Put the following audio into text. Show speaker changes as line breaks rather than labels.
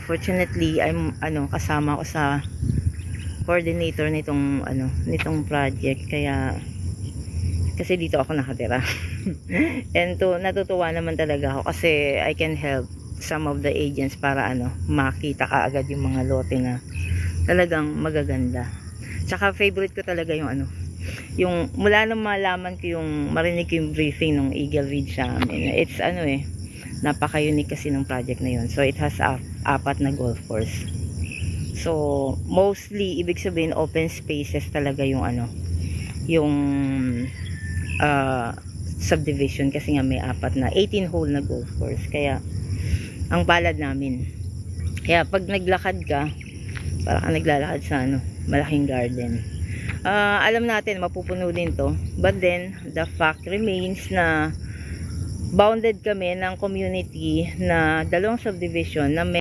Fortunately, I'm kasama ko sa coordinator nitong project, kaya kasi dito ako nakatira. And natutuwa naman talaga ako kasi I can help some of the agents para makita kaagad yung mga lote na talagang magaganda. Tsaka favorite ko talaga yung mula nung malaman ko marinig ko yung briefing ng Eagle Ridge sa amin. It's napaka-unique kasi ng project na yun. So it has apat na golf course. So mostly ibig sabihin open spaces talaga yung subdivision, kasi nga may apat na 18 hole na golf course. Kaya ang palad namin. Kaya pag naglakad ka, para ka naglalakad sa malaking garden. Alam natin mapupuno din to, but then the fact remains na bounded kami ng community na dalawang subdivision na